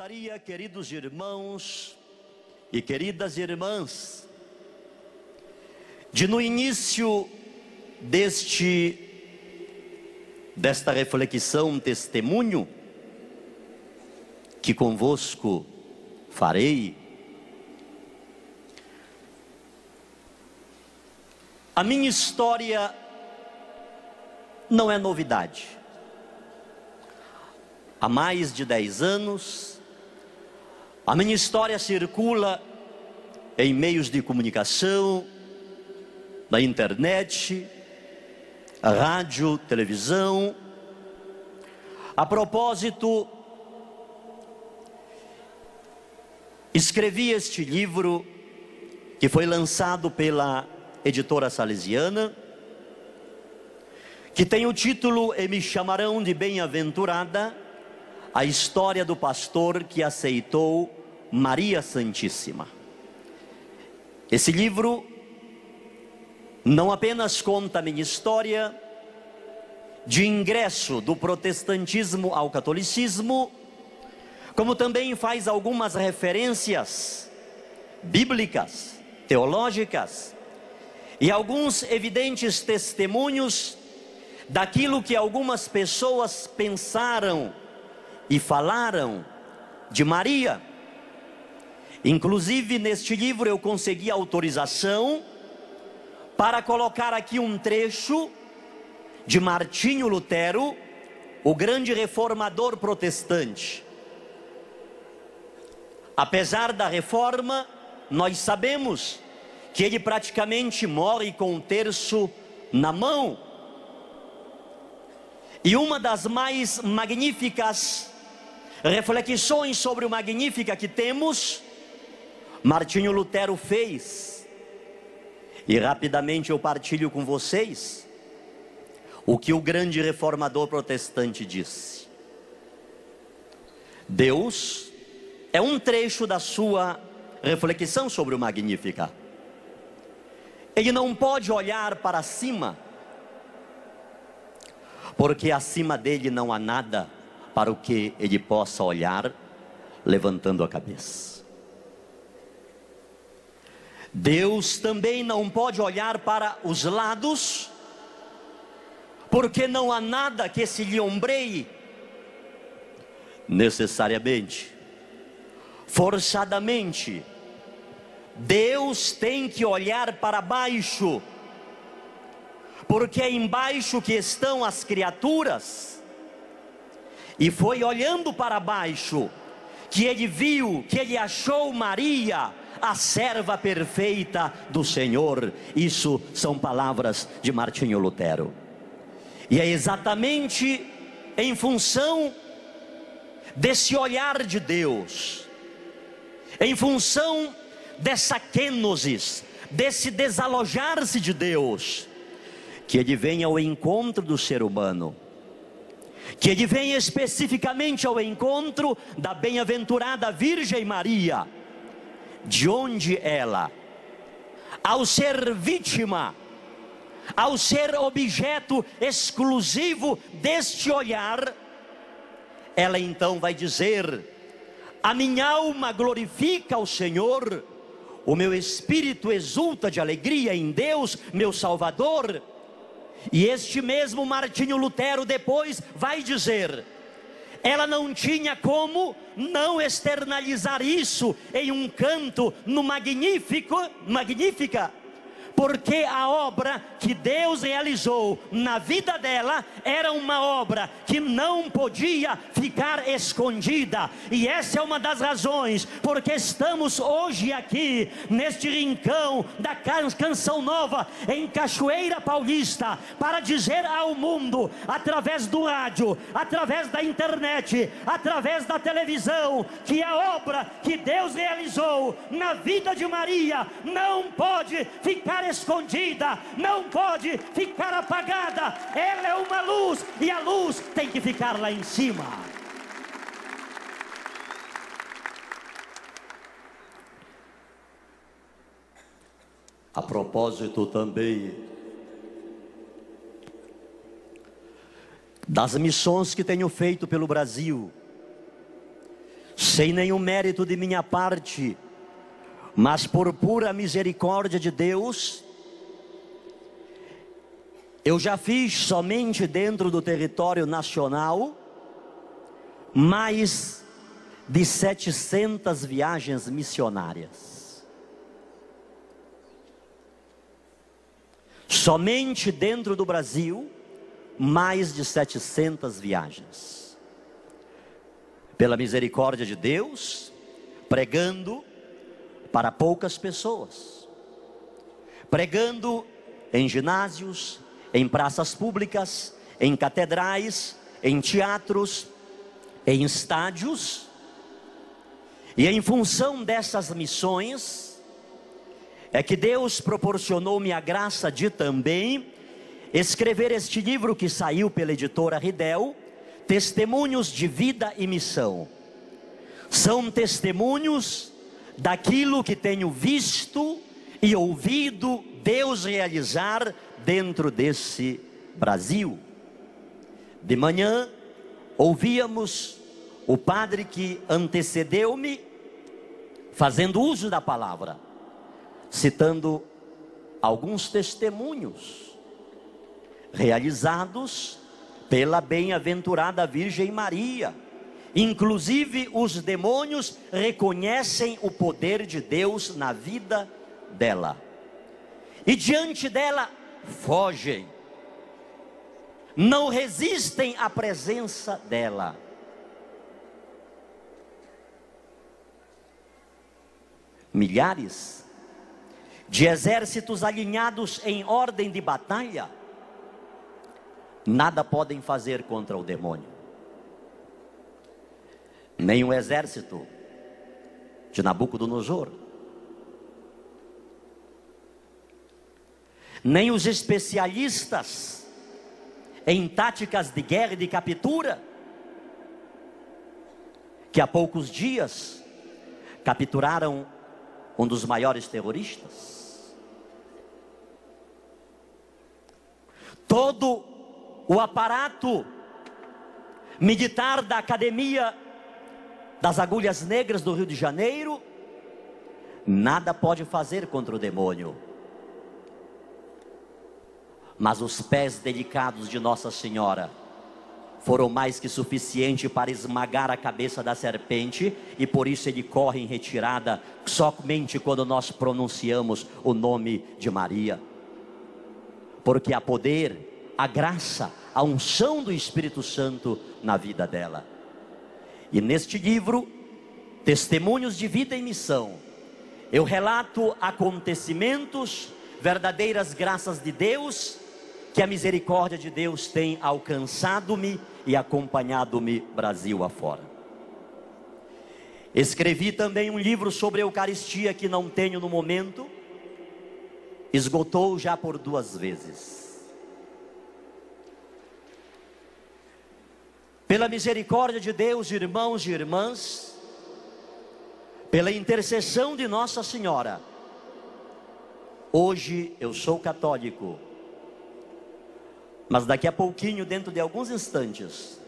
gostaria, queridos irmãos e queridas irmãs, de no início desta reflexão, testemunho que convosco farei, a minha história não é novidade. Há mais de 10 anos, a minha história circula em meios de comunicação, na internet, rádio, televisão. A propósito, escrevi este livro que foi lançado pela editora salesiana, que tem o título "E me chamarão de bem-aventurada, a história do pastor que aceitou Maria Santíssima". Esse livro não apenas conta a minha história de ingresso do protestantismo ao catolicismo, como também faz algumas referências bíblicas, teológicas, e alguns evidentes testemunhos daquilo que algumas pessoas pensaram e falaram de Maria. Inclusive, neste livro eu consegui autorização para colocar aqui um trecho de Martinho Lutero, o grande reformador protestante. Apesar da reforma, nós sabemos que ele praticamente morre com um terço na mão. E uma das mais magníficas reflexões sobre o Magnífica que temos, Martinho Lutero fez. E rapidamente eu partilho com vocês o que o grande reformador protestante disse. Deus é um trecho da sua reflexão sobre o Magnífica. Ele não pode olhar para cima, porque acima dele não há nada para o que ele possa olhar levantando a cabeça. Deus também não pode olhar para os lados, porque não há nada que se lhe ombreie. Necessariamente, forçadamente, Deus tem que olhar para baixo, porque é embaixo que estão as criaturas. E foi olhando para baixo que ele viu, que ele achou Maria, a serva perfeita do Senhor. Isso são palavras de Martinho Lutero. E é exatamente em função desse olhar de Deus, em função dessa kenosis, desse desalojar-se de Deus, que ele vem ao encontro do ser humano, que ele vem especificamente ao encontro da bem-aventurada Virgem Maria, de onde ela, ao ser vítima, ao ser objeto exclusivo deste olhar, ela então vai dizer: a minha alma glorifica o Senhor, o meu espírito exulta de alegria em Deus, meu Salvador. E este mesmo Martinho Lutero depois vai dizer: ela não tinha como não externalizar isso em um canto no Magnífica, porque a obra que Deus realizou na vida dela era uma obra que não podia ficar escondida. E essa é uma das razões porque estamos hoje aqui neste rincão da Canção Nova em Cachoeira Paulista, para dizer ao mundo, através do rádio, através da internet, através da televisão, que a obra que Deus realizou na vida de Maria não pode ficar escondida, não pode ficar apagada. Ela é uma luz e a luz tem que ficar lá em cima. A propósito também das missões que tenho feito pelo Brasil, sem nenhum mérito de minha parte, mas por pura misericórdia de Deus, eu já fiz somente dentro do território nacional mais de 700 viagens missionárias. Somente dentro do Brasil, mais de 700 viagens. Pela misericórdia de Deus, pregando para poucas pessoas, pregando em ginásios, em praças públicas, em catedrais, em teatros, em estádios. E em função dessas missões, é que Deus proporcionou-me a graça de também escrever este livro que saiu pela editora Ridel, Testemunhos de Vida e Missão. São testemunhos daquilo que tenho visto e ouvido Deus realizar dentro desse Brasil. De manhã, ouvíamos o padre que antecedeu-me, fazendo uso da palavra, citando alguns testemunhos realizados pela bem-aventurada Virgem Maria. Inclusive os demônios reconhecem o poder de Deus na vida dela, e diante dela fogem, não resistem à presença dela. Milhares de exércitos alinhados em ordem de batalha nada podem fazer contra o demônio. Nem o exército de Nabucodonosor, nem os especialistas em táticas de guerra e de captura, que há poucos dias capturaram um dos maiores terroristas. Todo o aparato militar da Academia das Agulhas Negras do Rio de Janeiro nada pode fazer contra o demônio. Mas os pés delicados de Nossa Senhora foram mais que suficiente para esmagar a cabeça da serpente, e por isso ele corre em retirada somente quando nós pronunciamos o nome de Maria, porque há poder, a graça, a unção do Espírito Santo na vida dela. E neste livro, Testemunhos de Vida e Missão, eu relato acontecimentos, verdadeiras graças de Deus, que a misericórdia de Deus tem alcançado-me e acompanhado-me Brasil afora. Escrevi também um livro sobre a Eucaristia que não tenho no momento, esgotou já por 2 vezes. Pela misericórdia de Deus, irmãos e irmãs, pela intercessão de Nossa Senhora, hoje eu sou católico. Mas daqui a pouquinho, dentro de alguns instantes,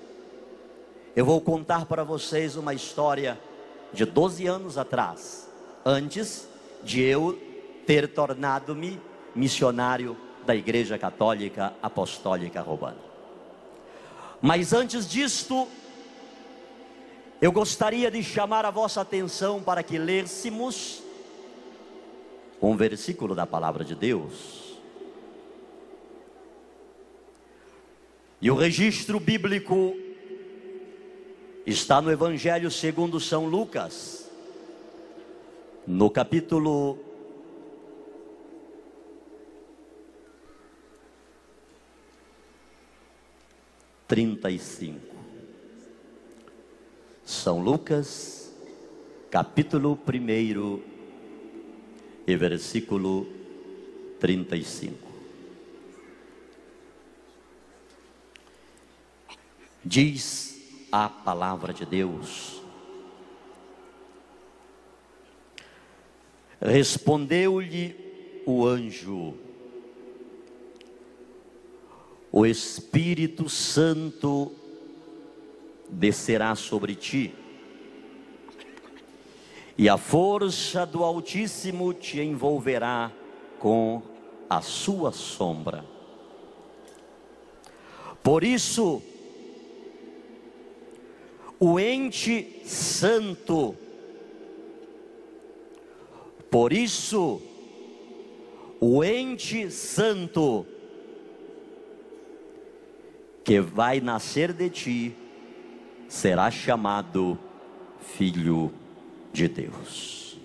eu vou contar para vocês uma história de 12 anos atrás, antes de eu ter tornado-me missionário da Igreja Católica Apostólica Romana. Mas antes disto, eu gostaria de chamar a vossa atenção para que lêssemos um versículo da Palavra de Deus. E o registro bíblico está no Evangelho segundo São Lucas, no capítulo 35. São Lucas, capítulo 1 e versículo 35. Diz a palavra de Deus: respondeu-lhe o anjo: o Espírito Santo descerá sobre ti, e a força do Altíssimo te envolverá com a sua sombra. Por isso, o ente santo, que vai nascer de ti, será chamado Filho de Deus.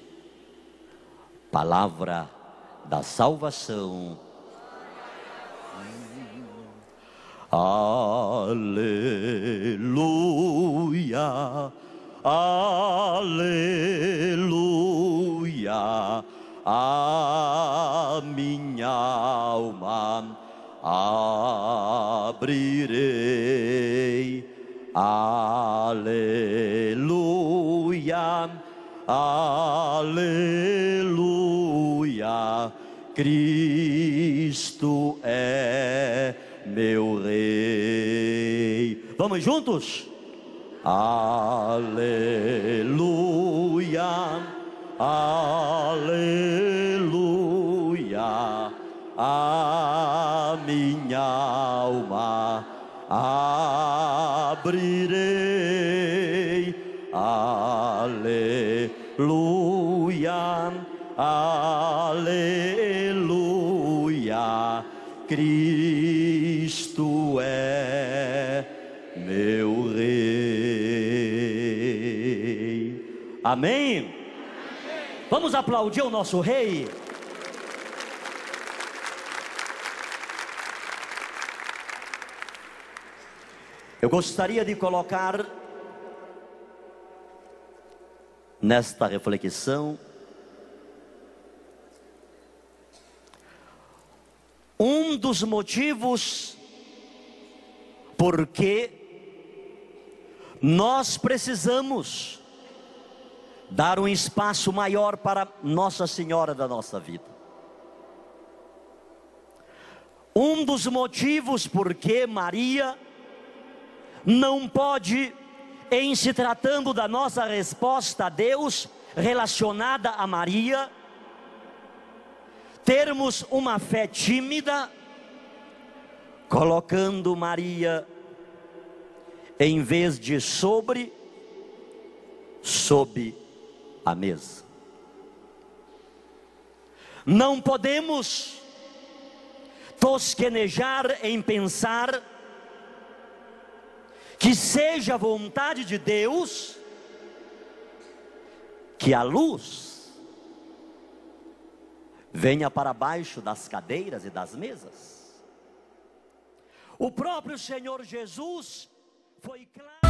Palavra da salvação. Aleluia, aleluia, a minha alma abrirei. Aleluia, aleluia, Cristo é meu Rei. Vamos juntos? Aleluia, aleluia, a minha alma abrirei. Aleluia, aleluia, Cristo é meu Rei. Amém? Vamos aplaudir o nosso Rei. Eu gostaria de colocar nesta reflexão um dos motivos porque nós precisamos dar um espaço maior para Nossa Senhora da nossa vida. Um dos motivos porque Maria não pode, em se tratando da nossa resposta a Deus, relacionada a Maria, termos uma fé tímida, colocando Maria em vez de sob a mesa. Não podemos tosquenejar em pensar que seja a vontade de Deus que a luz venha para baixo das cadeiras e das mesas. O próprio Senhor Jesus foi claro.